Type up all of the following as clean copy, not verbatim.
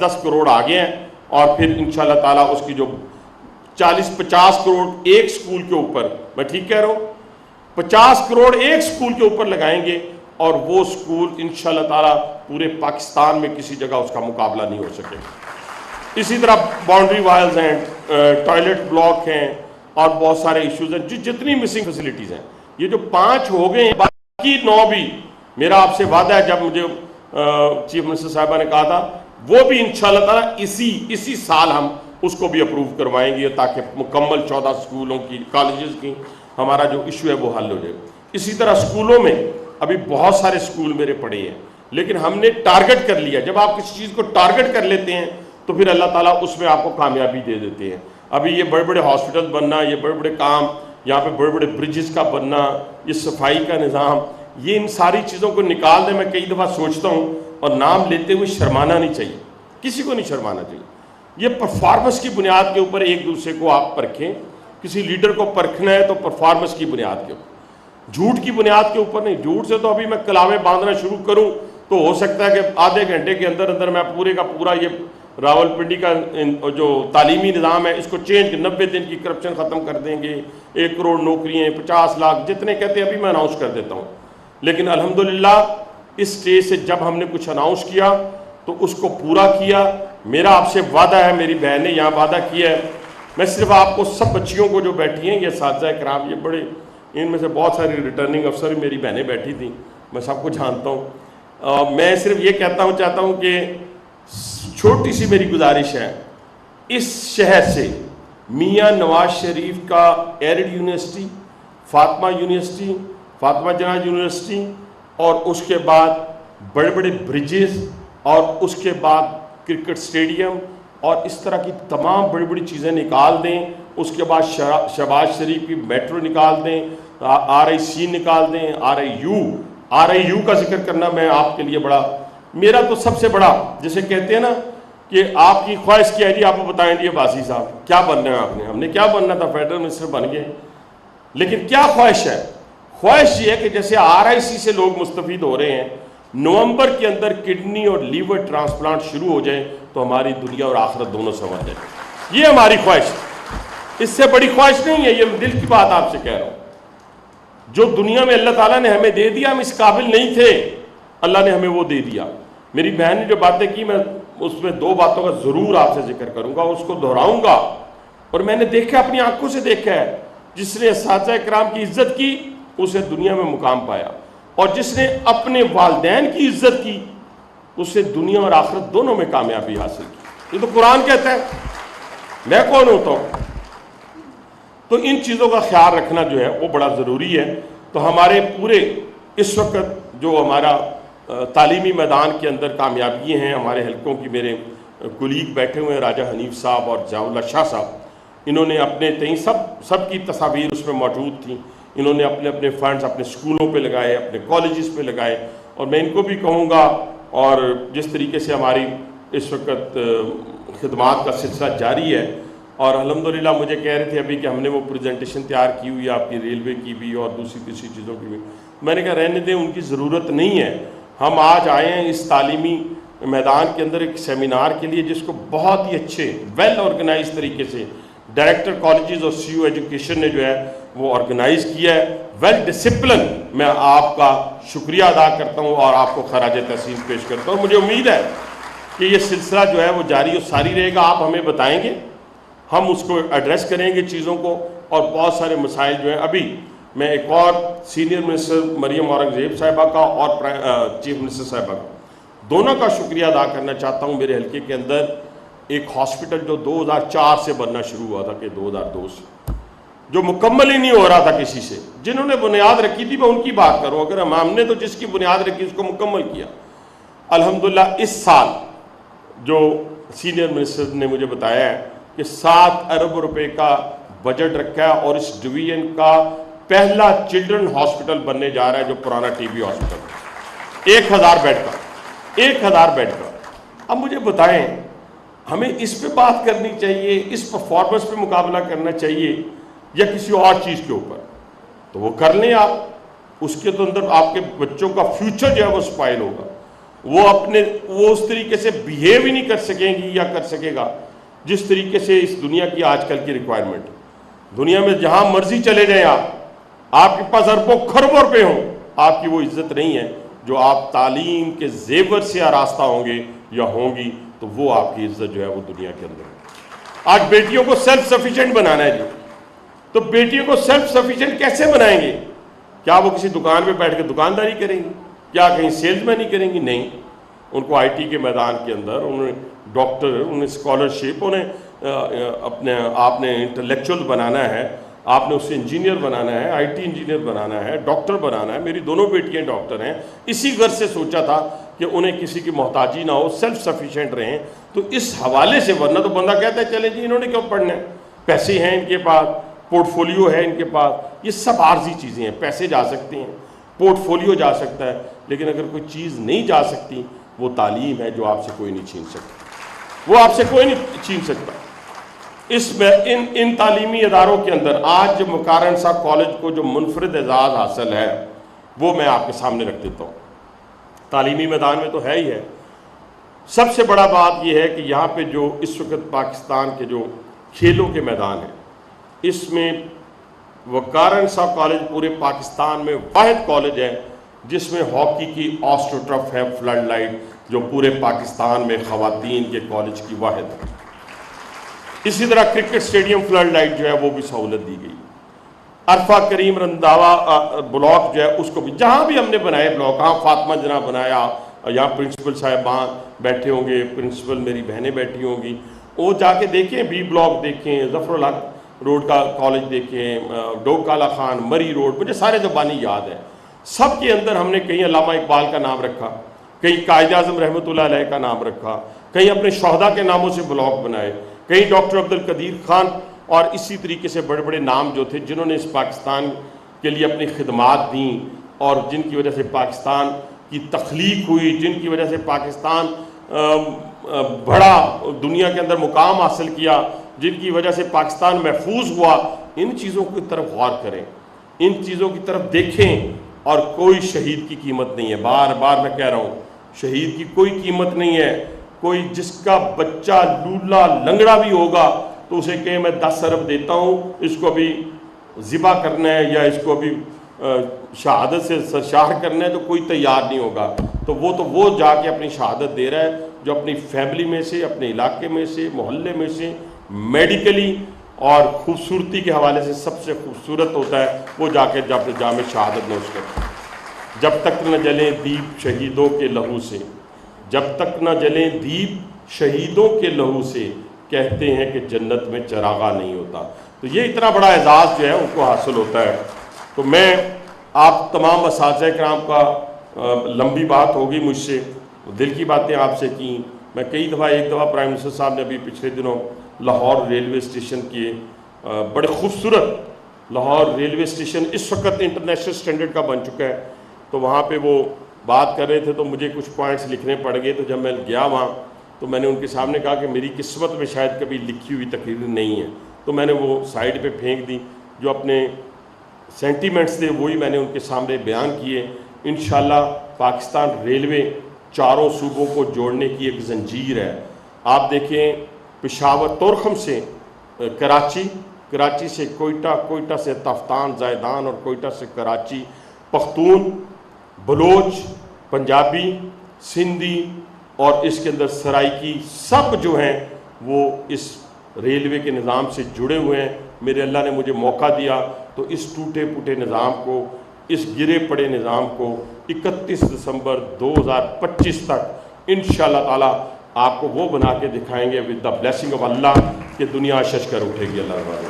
10 کروڑ آگے ہیں، اور پھر انشاءاللہ تعالیٰ اس کی جو 40-50 کروڑ ایک سکول کے اوپر، میں ٹھیک کہہ رہا ہوں، 50 کروڑ ایک سکول کے اوپر لگائیں گے، اور وہ سکول انشاءاللہ تعالیٰ پورے پاکستان میں کسی جگہ اس کا مقابلہ نہیں ہو سکے. اسی طرح باؤنڈری وائلز ہیں، ٹوائلٹ بلاک ہیں، اور بہت سارے ایشوز ہیں، جتنی مسنگ فیسلٹیز ہیں. یہ جو 5 ہو گئے ہیں، باقی 9 بھی میرا آپ سے وعدہ ہے، جب مجھے چیف منسٹر صاحبہ نے کہا تھا، وہ بھی انشاءاللہ تعالیٰ اسی سال ہم اس کو بھی اپروو کروائیں گے، تاکہ مکمل 14 سکولوں کی، کالجز کی ہمارا جو ایشو ہے وہ حل ہو جائے. اسی طرح سکولوں میں ابھی بہت سارے سکول میرے پڑے ہیں، لیکن ہم نے ٹارگٹ کر لیا. جب آپ کسی چیز کو ٹارگٹ کر لیتے ہیں تو پھر اللہ تعالیٰ اس میں آپ کو کامیابی دے دیتے ہیں. ابھی یہ بڑے بڑے ہاسپٹل بننا، یہ بڑے بڑے کام، یہاں پہ بڑے بڑے برجز کا بننا، یہ صفائی کا نظام، یہ ان ساری چیزوں کو نکال دیں. میں کئی دفعہ سوچتا ہوں، اور نام لیتے ہوئے شرمانا نہیں چاہیے، کسی کو نہیں شرمانا چاہیے. یہ پرفارمنس کی بنیاد کے اوپر ایک دوسرے کو آپ پرکھیں. کسی لیڈر کو پرکھنا ہے تو پرفارمنس کی بنیاد کے اوپر، جھوٹ کی بنیاد کے اوپر نہیں. جھوٹ سے تو ابھی میں کلامیں باندھنا شروع کروں تو ہو سکتا ہے کہ آدھے گھنٹے کے اندر اندر میں پورے کا پورا یہ راول پنڈی کا جو تعلیمی نظام ہے اس کو چینج 90 دن کی کرپشن ختم کر دیں گے، 1 کروڑ نوکریاں، 50 لاکھ، جتنے کہتے ہیں ابھی میں اناؤنس کر دیتا ہوں. لیکن الحمدللہ اس سٹیج سے جب ہم نے کچھ اناؤنس کیا تو اس کو پورا کیا. میرا آپ سے وعدہ ہے، میری بہن نے یہاں وعدہ کیا ہے، میں صرف آپ کو سب بچیوں کو جو بیٹھی ہیں، یہ اساتذہ کرام، یہ بڑے، ان میں سے بہت ساری ریٹرننگ افسر میری بہنیں بیٹھی تھیں، میں سب کو جانتا ہوں. میں صرف یہ چاہتا ہوں کہ چھوٹی سی میری گزارش ہے، اس شہر سے میاں نواز شریف کا arid university, Fatima university, Fatima Jinnah university, اور اس کے بعد بڑے بڑے برجز، اور اس کے بعد کرکٹ سٹیڈیم، اور اس طرح کی تمام بڑی بڑی چیزیں نکال دیں. اس کے بعد شہباز شریف کی میٹرو نکال دیں، RIC نکال دیں، RIU کا ذکر کرنا میں آپ کے لیے بڑا، میرا تو سب سے بڑا، جسے کہتے ہیں نا کہ آپ کی خواہش کیا ہے جی، آپ کو بتائیں جی باسی صاحب کیا بننا ہے آپ نے. ہم نے کیا بننا تھا، فیڈرل منسٹر بن گئے. لیکن کیا خواہش ہے؟ خواہش یہ ہے کہ جیسے RIC سے لوگ مستفید ہو رہے ہیں، نومبر کے اندر کڈنی اور لیور ٹرانسپلانٹ شروع ہو جائے تو ہماری دنیا اور آخرت دونوں سنور جائے. یہ ہماری خواہش ہے، اس سے بڑی خواہش نہیں ہے. یہ دل کی بات آپ سے کہہ رہا ہوں. جو دنیا میں اللہ تعالیٰ نے ہمیں دے دیا، ہم اس قابل نہیں تھے، اللہ نے ہمیں وہ دے دیا. میری بہن نے جو باتیں کی، میں اس میں 2 باتوں کا ضرور آپ سے ذکر کروں گا، اس کو دہراؤں گا. اور میں نے دیکھا، اپنی آنکھوں سے دیکھا ہے، جس نے اساتذہ کرام کی عزت کی اسے دنیا میں مقام پایا، اور جس نے اپنے والدین کی عزت کی اسے دنیا اور آخرت دونوں میں کامیابی حاصل کی. یہ تو قرآن کہتا ہے، میں کون ہوتا ہوں؟ تو ان چیزوں کا خیال رکھنا جو ہے وہ بڑا ضروری ہے. تو ہمارے پورے اس وقت جو ہمارا تعلیمی میدان کے اندر کامیابی ہیں، ہمارے حلقوں کی میرے کلیگ بیٹھے ہوئے ہیں، راجہ حنیف صاحب اور ضیاء اللہ شاہ صاحب، انہوں نے اپنے تئیں سب کی تصاویر اس میں موجود تھیں. انہوں نے اپنے فنڈز اپنے سکولوں پہ لگائے، اپنے کالجز پہ لگائے. اور میں ان کو بھی کہوں گا، اور جس طریقے سے ہماری اس وقت خدمات کا سلسلہ جاری ہے، اور الحمدللہ مجھے کہہ رہے تھے ابھی کہ ہم نے وہ پریزنٹیشن تیار کی ہوئی ہے آپ کی ریلوے کی بھی اور دوسری چیزوں کی بھی. میں نے کہا رہنے دیں، ان کی ضرورت نہیں ہے. ہم آج آئے ہیں اس تعلیمی میدان کے اندر ایک سیمینار کے لیے، جس کو بہت ہی اچھے ویل آرگنائز طریقے سے ڈائریکٹر کالجز اور CO ایجوکیشن نے جو ہے وہ آرگنائز کیا ہے، ویل ڈسپلن. میں آپ کا شکریہ ادا کرتا ہوں اور آپ کو خراج تحسین پیش کرتا ہوں. مجھے امید ہے کہ یہ سلسلہ جو ہے وہ جاری و ساری رہے گا. آپ ہمیں بتائیں گے، ہم اس کو ایڈریس کریں گے چیزوں کو، اور بہت سارے مسائل جو ہیں. ابھی میں ایک اور سینئر منسٹر مریم اورنگزیب صاحبہ کا اور چیف منسٹر صاحبہ کا، دونوں کا شکریہ ادا کرنا چاہتا ہوں. میرے حلقے کے اندر ایک ہاسپٹل جو 2004 سے بننا شروع ہوا تھا، کہ 2002 سے، جو مکمل ہی نہیں ہو رہا تھا کسی سے. جنہوں نے بنیاد رکھی تھی میں ان کی بات کروں، اگر ہم نے تو جس کی بنیاد رکھی اس کو مکمل کیا. الحمدللہ اس سال جو سینئر منسٹر نے مجھے بتایا ہے کہ 7 ارب روپے کا بجٹ رکھا ہے، اور اس ڈویژن کا پہلا چلڈرن ہاسپٹل بننے جا رہا ہے، جو پرانا TB ہاسپٹل، 1000 بیڈ کا، 1000 بیڈ کا. اب مجھے بتائیں، ہمیں اس پہ بات کرنی چاہیے، اس پرفارمنس پہ مقابلہ کرنا چاہیے، یا کسی اور چیز کے اوپر؟ تو وہ کر لیں آپ، اس کے تو اندر آپ کے بچوں کا فیوچر جو ہے وہ سپائل ہوگا. وہ اس طریقے سے بیہیو ہی نہیں کر سکیں گی یا کر سکے گا جس طریقے سے اس دنیا کی آج کل کی ریکوائرمنٹ. دنیا میں جہاں مرضی چلے جائیں آپ کے پاس اربوں خربوں روپے ہوں، آپ کی وہ عزت نہیں ہے جو آپ تعلیم کے زیور سے آراستہ ہوں گے یا ہوں گی، تو وہ آپ کی عزت جو ہے وہ دنیا کے اندر ہے. آج بیٹیوں کو سیلف سفیشینٹ بنانا ہے جی، تو بیٹیوں کو سیلف سفیشینٹ کیسے بنائیں گے؟ کیا وہ کسی دکان پہ بیٹھ کے دکانداری کریں گی؟ کیا کہیں سیلز مین ہی کریں گی؟ نہیں، ان کو آئی ٹی کے میدان کے اندر انہیں ڈاکٹر، انہیں اسکالرشپ، انہیں اپنے آپ نے انٹلیکچوئل بنانا ہے، آپ نے اسے انجینئر بنانا ہے، آئی ٹی انجینئر بنانا ہے، ڈاکٹر بنانا ہے. میری دونوں بیٹیاں ڈاکٹر ہیں. اسی غرض سے سوچا تھا کہ انہیں کسی کی محتاجی نہ ہو، سیلف سفیشینٹ رہیں. تو اس حوالے سے، ورنہ تو بندہ کہتا ہے چلے جی انہوں نے کیوں پڑھنا ہے، پیسے ہیں ان کے پاس، پورٹ فولیو ہے ان کے پاس. یہ سب عارضی چیزیں ہیں. پیسے جا سکتے ہیں، پورٹ فولیو جا سکتا ہے، لیکن اگر کوئی چیز نہیں جا سکتی وہ تعلیم ہے جو آپ سے کوئی نہیں چھین سکتا، وہ آپ سے کوئی نہیں چھین سکتا. اس میں ان تعلیمی اداروں کے اندر آج جو مکارن صاحب کالج کو جو منفرد اعزاز حاصل ہے وہ میں آپ کے سامنے رکھ دیتا ہوں. تعلیمی میدان میں تو ہے ہی ہے. سب سے بڑا بات یہ ہے کہ یہاں پہ جو اس وقت پاکستان کے جو کھیلوں کے میدان ہیں، اس میں وقارن صاحب کالج پورے پاکستان میں واحد کالج ہے جس میں ہاکی کی آسٹرو ٹرف ہے، فلڈ لائٹ، جو پورے پاکستان میں خواتین کے کالج کی واحد ہے. اسی طرح کرکٹ سٹیڈیم فلڈ لائٹ جو ہے وہ بھی سہولت دی گئی. عرفہ کریم رنداوا بلاک جو ہے اس کو بھی، جہاں بھی ہم نے بنائے بلاک، ہاں فاطمہ جناح بنایا، یہاں پرنسپل صاحبان بیٹھے ہوں گے، پرنسپل میری بہنیں بیٹھی ہوں گی، وہ جا کے دیکھیں، بی بلاک دیکھیں، ظفر الحق روڈ کا کالج دیکھیں، ڈوگ کالا خان، مری روڈ، مجھے سارے زبانی یاد ہیں. سب کے اندر ہم نے کہیں علامہ اقبال کا نام رکھا، کہیں قائد اعظم رحمۃ اللہ علیہ کا نام رکھا، کہیں اپنے شہداء کے ناموں سے بلاک بنائے، کہیں ڈاکٹر عبد القدیر خان، اور اسی طریقے سے بڑے بڑے نام جو تھے جنہوں نے اس پاکستان کے لیے اپنی خدمات دیں اور جن کی وجہ سے پاکستان کی تخلیق ہوئی، جن کی وجہ سے پاکستان بڑا دنیا کے اندر مقام حاصل کیا، جن کی وجہ سے پاکستان محفوظ ہوا. ان چیزوں کی طرف غور کریں، ان چیزوں کی طرف دیکھیں. اور کوئی شہید کی قیمت نہیں ہے، بار بار میں کہہ رہا ہوں، شہید کی کوئی قیمت نہیں ہے. کوئی جس کا بچہ لولا لنگڑا بھی ہوگا تو اسے کہے میں 10 ارب دیتا ہوں، اس کو بھی ذبح کرنا ہے یا اس کو بھی شہادت سے سرشار کرنا ہے، تو کوئی تیار نہیں ہوگا. تو وہ جا کے اپنی شہادت دے رہا ہے جو اپنی فیملی میں سے، اپنے علاقے میں سے، محلے میں سے، میڈیکلی اور خوبصورتی کے حوالے سے سب سے خوبصورت ہوتا ہے، وہ جا کے جامع شہادت نوش کرتا ہے. جب تک نہ جلیں دیپ شہیدوں کے لہو سے، جب تک نہ جلیں دیپ شہیدوں کے لہو سے، کہتے ہیں کہ جنت میں چراغاں نہیں ہوتا. تو یہ اتنا بڑا اعزاز جو ہے ان کو حاصل ہوتا ہے. تو میں آپ تمام اساتذہ کرام کا، لمبی بات ہوگی مجھ سے، دل کی باتیں آپ سے کی. میں کئی دفعہ، ایک دفعہ پرائم منسٹر صاحب نے ابھی پچھلے دنوں لاہور ریلوے اسٹیشن کی، بڑے خوبصورت لاہور ریلوے اسٹیشن اس وقت انٹرنیشنل سٹینڈرڈ کا بن چکا ہے، تو وہاں پہ وہ بات کر رہے تھے تو مجھے کچھ پوائنٹس لکھنے پڑ گئے. تو جب میں گیا وہاں تو میں نے ان کے سامنے کہا کہ میری قسمت میں شاید کبھی لکھی ہوئی تقریر نہیں ہے، تو میں نے وہ سائڈ پہ پھینک دی. جو اپنے سینٹیمنٹس تھے وہی میں نے ان کے سامنے بیان کیے. انشاءاللہ پاکستان ریلوے چاروں صوبوں کو جوڑنے کی ایک زنجیر ہے. آپ دیکھیں، پشاور تورخم سے کراچی، کراچی سے کوئٹہ، کوئٹہ سے تفتان زائدان، اور کوئٹہ سے کراچی، پختون، بلوچ، پنجابی، سندھی اور اس کے اندر سرائکی، سب جو ہیں وہ اس ریلوے کے نظام سے جڑے ہوئے ہیں. میرے اللہ نے مجھے موقع دیا تو اس ٹوٹے پھوٹے نظام کو، اس گرے پڑے نظام کو 31 دسمبر 2025 تک انشاءاللہ تعالی آپ کو وہ بنا کے دکھائیں گے ود دا بلیسنگ آف اللہ کہ دنیا شش کر اٹھے گی اللہ تعالیٰ.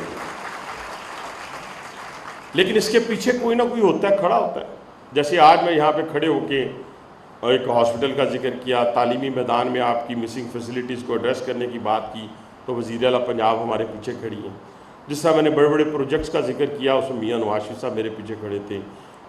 لیکن اس کے پیچھے کوئی نہ کوئی ہوتا ہے، کھڑا ہوتا ہے. جیسے آج میں یہاں پہ کھڑے ہو کے ایک ہاسپٹل کا ذکر کیا، تعلیمی میدان میں آپ کی مسنگ فیسلٹیز کو ایڈریس کرنے کی بات کی، تو وزیر اعلیٰ پنجاب ہمارے پیچھے کھڑی ہیں. جس طرح میں نے بڑے بڑے پروجیکٹس کا ذکر کیا، اس میں میاں نواز شریف صاحب میرے پیچھے کھڑے تھے،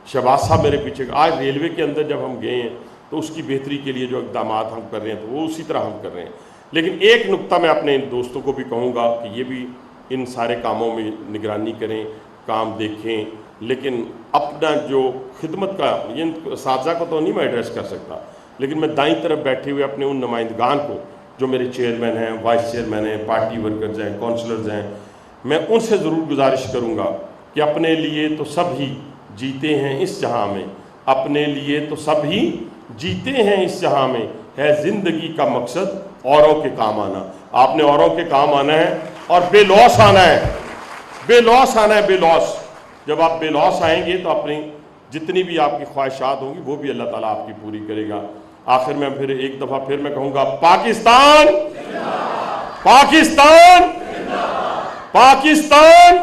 شہباز صاحب میرے پیچھے. آج ریلوے کے اندر جب ہم گئے ہیں تو اس کی بہتری کے لیے جو اقدامات ہم کر رہے ہیں تو وہ اسی طرح ہم کر رہے ہیں. لیکن ایک نقطہ میں اپنے دوستوں کو بھی کہوں گا کہ یہ بھی ان سارے کاموں میں نگرانی کریں، کام دیکھیں، لیکن اپنا جو خدمت کا، یہ اساتذہ کو تو نہیں میں ایڈریس کر سکتا، لیکن میں دائیں طرف بیٹھے ہوئے اپنے ان نمائندگان کو جو میرے چیئرمین ہیں، وائس چیئرمین ہیں، پارٹی ورکرز ہیں، کونسلرز ہیں، میں ان سے ضرور گزارش کروں گا کہ اپنے لیے تو سب ہی جیتے ہیں اس جہاں میں، اپنے لیے تو سب ہی جیتے ہیں اس جہاں میں، ہے زندگی کا مقصد اوروں کے کام آنا۔ آپ نے اوروں کے کام آنا ہے اور بے لوس آنا ہے، بے لوس آنا ہے، بے لوس۔ جب آپ بے لوس آئیں گے تو اپنی جتنی بھی آپ کی خواہشات ہوں گی وہ بھی اللہ تعالیٰ آپ کی پوری کرے گا۔ آخر میں پھر ایک دفعہ پھر میں کہوں گا، پاکستان، پاکستان، پاکستان۔